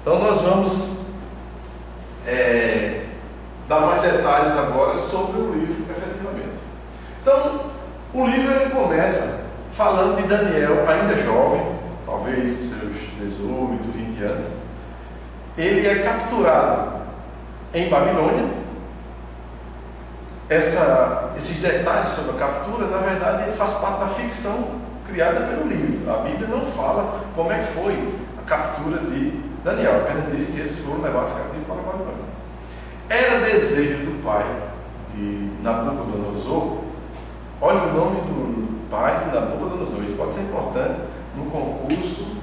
Então nós vamos dar mais detalhes agora sobre o livro, efetivamente. Então, o livro ele começa falando de Daniel, ainda jovem, talvez seus 18, 20 anos. Ele é capturado em Babilônia. Esses detalhes sobre a captura, na verdade, faz parte da ficção criada pelo livro. A Bíblia não fala como é que foi a captura de Daniel, apenas diz que eles foram levados cativos para a Babilônia. Era desejo do pai de Nabucodonosor. Olha o nome do pai de Nabucodonosor. Isso pode ser importante no concurso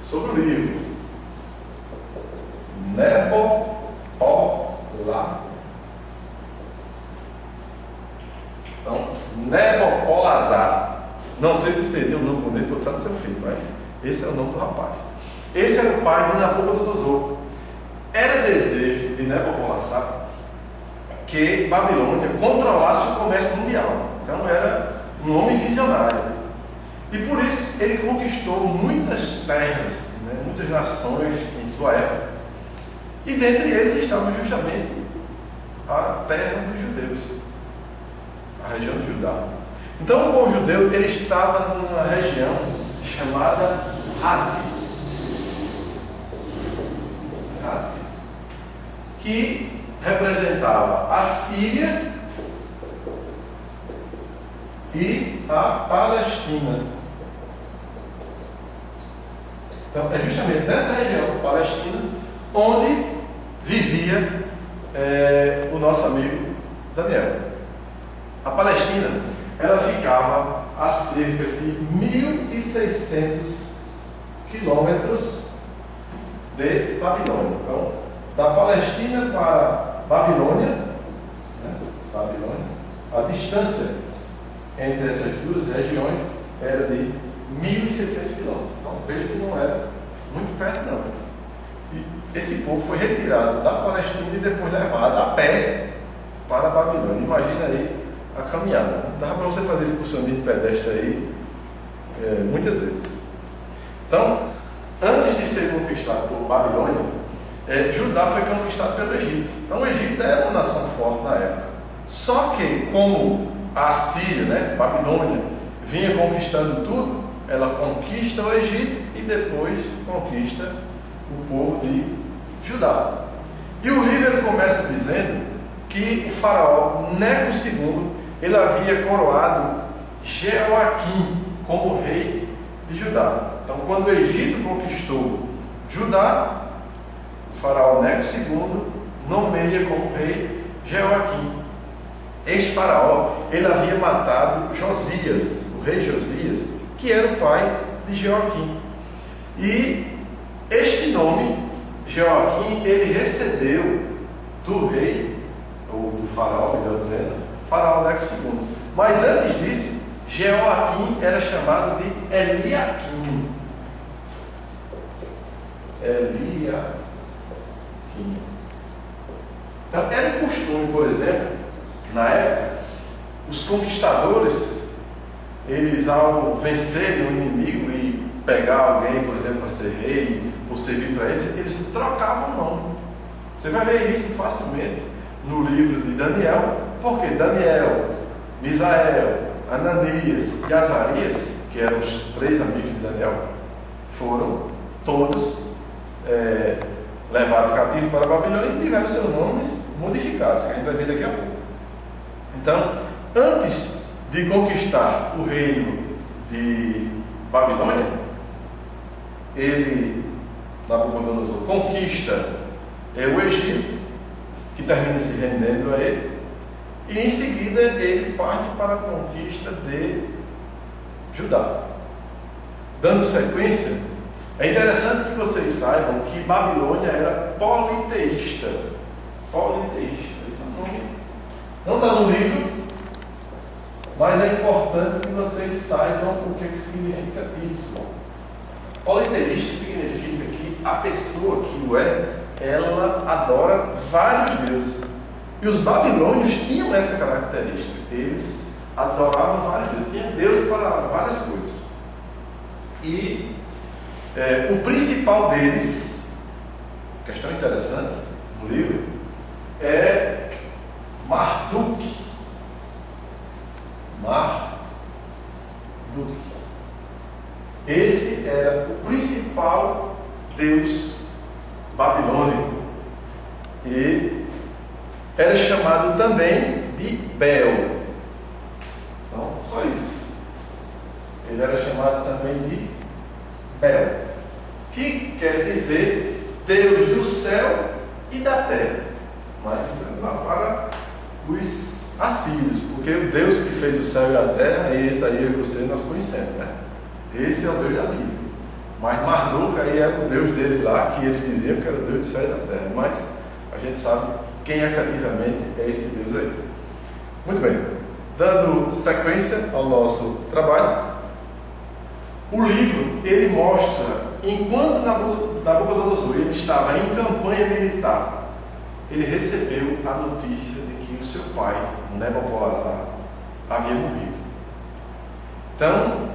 sobre o livro. Nabopolassar. Então, Nabopolassar. Não sei se seria o nome bonito para tratar do seu filho, mas esse é o nome do rapaz. Esse era o pai de Nabucodonosor. Era desejo de Nabopolassar que Babilônia controlasse o comércio mundial. Então era um homem visionário. E por isso ele conquistou muitas terras, muitas nações em sua época. E dentre eles estava justamente a terra dos judeus, a região de Judá. Então o povo judeu ele estava numa região chamada Hati, que representava a Síria e a Palestina. Então é justamente nessa região, Palestina, onde vivia o nosso amigo Daniel. A Palestina, ela ficava a cerca de 1.600 quilômetros de Babilônia. Então, da Palestina para Babilônia, a distância entre essas duas regiões era de 1.600 quilômetros. Então, veja que não era muito perto, não. E esse povo foi retirado da Palestina e depois levado a pé para Babilônia. Imagina aí a caminhada. Dava para você fazer excursionismo pedestre aí muitas vezes. Então, antes de ser conquistado por Babilônia, Judá foi conquistado pelo Egito. Então o Egito era uma nação forte na época. Só que como a Síria, Babilônia, vinha conquistando tudo, ela conquista o Egito e depois conquista o povo de Judá. E o livro começa dizendo que o faraó Neco II ele havia coroado Jeoaquim como rei de Judá. Então quando o Egito conquistou Judá, o faraó Neco II nomeia como rei Jeoaquim. Este faraó ele havia matado Josias, o rei Josias, que era o pai de Jeoaquim. E este nome, Jeoaquim, ele recebeu do rei, ou do faraó, melhor dizendo, faraó Neco II. Mas antes disso, Jeoaquim era chamado de Eliaquim. Então era um costume, por exemplo, na época, os conquistadores, eles ao vencerem o inimigo e pegar alguém, por exemplo, para ser rei ou servir para eles, eles trocavam o nome. Você vai ver isso facilmente no livro de Daniel, porque Daniel, Misael, Ananias e Azarias, que eram os 3 amigos de Daniel, foram todos levados cativos para a Babilônia e tiveram seus nomes modificados, que a gente vai ver daqui a pouco. Então, antes de conquistar o reino de Babilônia, Nabucodonosor, conquista o Egito, que termina se rendendo a ele, e em seguida ele parte para a conquista de Judá. Dando sequência, é interessante que vocês saibam que Babilônia era politeísta. Esse é o nome. Não está no livro, mas é importante que vocês saibam o que significa isso. Politeísta significa que a pessoa que o ela adora vários deuses. E os babilônios tinham essa característica. Eles adoravam vários deuses. Tinha Deus para várias coisas. E o principal deles questão interessante no livro é Marduk. Esse era o principal deus babilônico e era chamado também de Bel. Então, só isso. Ele era chamado também de Bel, que quer dizer Deus do céu e da terra, mas lá para os assírios, porque o Deus que fez o céu e a terra, esse aí eu e você nós conhecemos, né? Esse é o Deus da Bíblia. Mas Marduk aí era o Deus dele lá, que eles diziam que era o Deus do céu e da terra, mas a gente sabe quem efetivamente é esse Deus aí. Muito bem, dando sequência ao nosso trabalho, o livro ele mostra, enquanto Nabucodonosor ele estava em campanha militar, ele recebeu a notícia de que o seu pai, Nabopolassar, havia morrido. Então,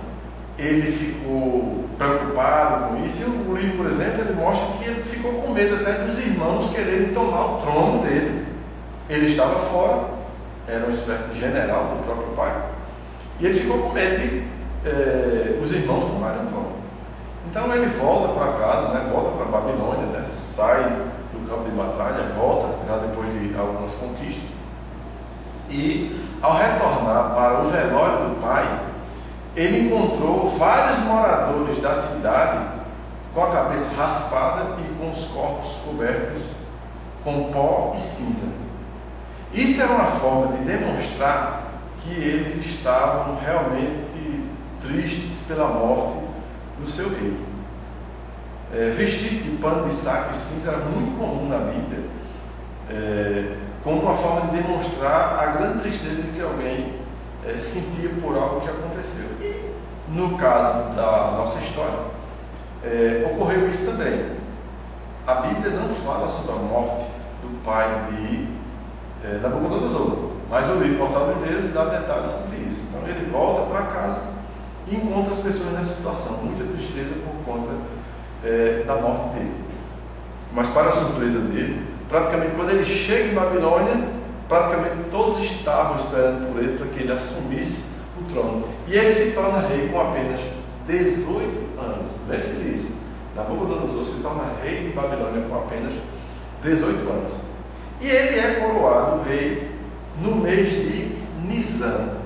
ele ficou preocupado com isso, e o livro, por exemplo, ele mostra que ele ficou com medo até dos irmãos quererem tomar o trono dele. Ele estava fora, era uma espécie de general do próprio pai, e ele ficou com medo de os irmãos tomarem o trono. Então ele volta para casa, né, volta para a Babilônia, né, sai do campo de batalha, volta já depois de algumas conquistas, e ao retornar para o velório do pai, ele encontrou vários moradores da cidade com a cabeça raspada e com os corpos cobertos com pó e cinza. Isso era uma forma de demonstrar que eles estavam realmente tristes pela morte do seu rei. Vestir-se de pano de saco e cinza era muito comum na Bíblia, como uma forma de demonstrar a grande tristeza de que alguém sentia por algo que aconteceu. E no caso da nossa história, ocorreu isso também. A Bíblia não fala sobre a morte do pai de Nabucodonosor, mas o livro Portal de Deus dá detalhes sobre isso. Então ele volta para casa e encontra as pessoas nessa situação, muita tristeza por conta da morte dele. Mas para a surpresa dele, praticamente quando ele chega em Babilônia, praticamente todos estavam esperando por ele para que ele assumisse o trono. E ele se torna rei com apenas 18 anos. Lembre-se disso. Nabucodonosor se torna rei de Babilônia com apenas 18 anos. E ele é coroado rei no mês de Nisan.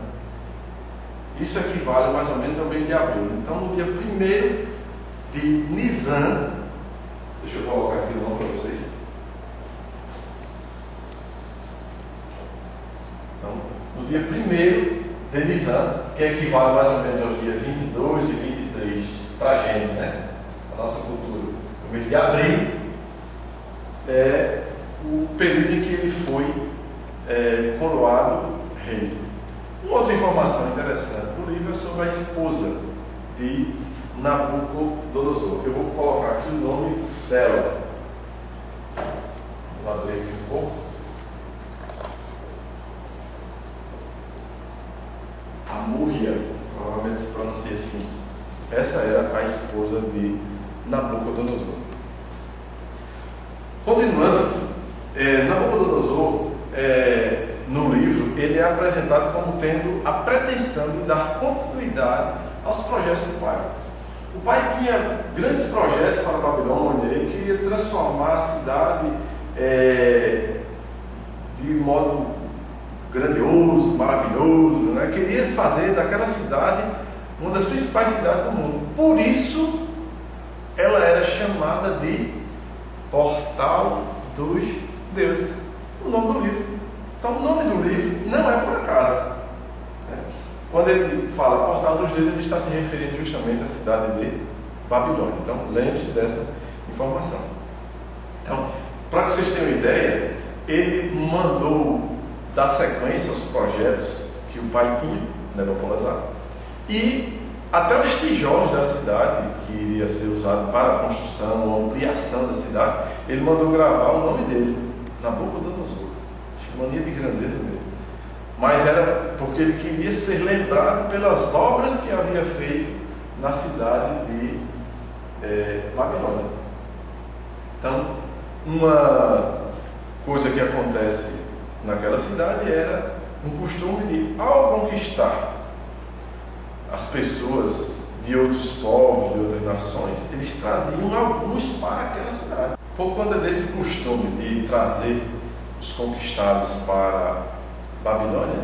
Isso equivale mais ou menos ao mês de abril. Então, no dia 1º de Nisan, deixa eu colocar aqui o nome para vocês. Então, no dia 1º de Nisan, que equivale mais ou menos aos dias 22 e 23 para a gente, né? A nossa cultura. O mês de abril é o período em que ele foi coroado rei. Uma outra informação interessante do livro é sobre a esposa de Nabucodonosor. Eu vou colocar aqui o nome dela. Vou abrir aqui um pouco. Amúria, provavelmente se pronuncia assim. Essa era a esposa de Nabucodonosor. Continuando, Nabucodonosor, no livro, ele é apresentado como tendo a pretensão de dar continuidade aos projetos do pai. O pai tinha grandes projetos para a Babilônia, ele queria transformar a cidade de modo grandioso, maravilhoso, né? Queria fazer daquela cidade uma das principais cidades do mundo. Por isso, ela era chamada de Portal dos Deuses, o nome do livro. Então, o nome do livro não é por acaso, né? Quando ele fala Portal dos Deuses, ele está se referindo justamente à cidade de Babilônia. Então, lembre-se dessa informação. Então, para que vocês tenham uma ideia, ele mandou dar sequência aos projetos que o pai tinha, Nabopolassar, e até os tijolos da cidade, que iria ser usado para a construção ou ampliação da cidade, ele mandou gravar o nome dele, Nabucodonosor. Mania de grandeza mesmo. Mas era porque ele queria ser lembrado pelas obras que havia feito na cidade de Babilônia. Então, uma coisa que acontece naquela cidade era um costume de, ao conquistar as pessoas de outros povos, de outras nações, eles traziam alguns para aquela cidade. Por conta desse costume de trazer os conquistados para Babilônia,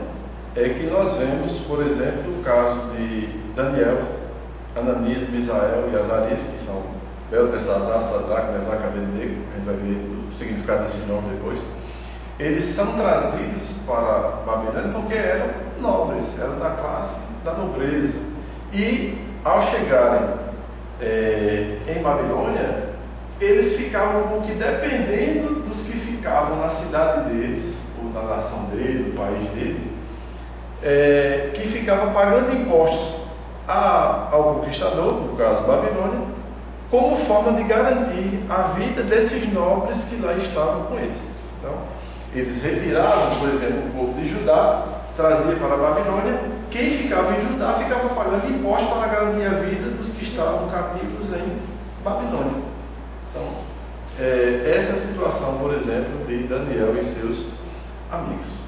é que nós vemos, por exemplo, o caso de Daniel, Ananias, Misael e Azarias, que são Beltesazar, Sadraque, Mesaque e Abednego. A gente vai ver o significado desses nomes depois. Eles são trazidos para Babilônia porque eram nobres, eram da classe da nobreza. E ao chegarem em Babilônia, eles ficavam como que dependendo dos que ficavam na cidade deles, ou na nação dele, no país dele, que ficava pagando impostos ao conquistador, no caso Babilônia, como forma de garantir a vida desses nobres que lá estavam com eles. Então, eles retiravam, por exemplo, o povo de Judá, trazia para a Babilônia. Quem ficava em Judá ficava pagando impostos para garantir a vida dos que estavam cativos em Babilônia. Então, essa é a situação, por exemplo, de Daniel e seus amigos.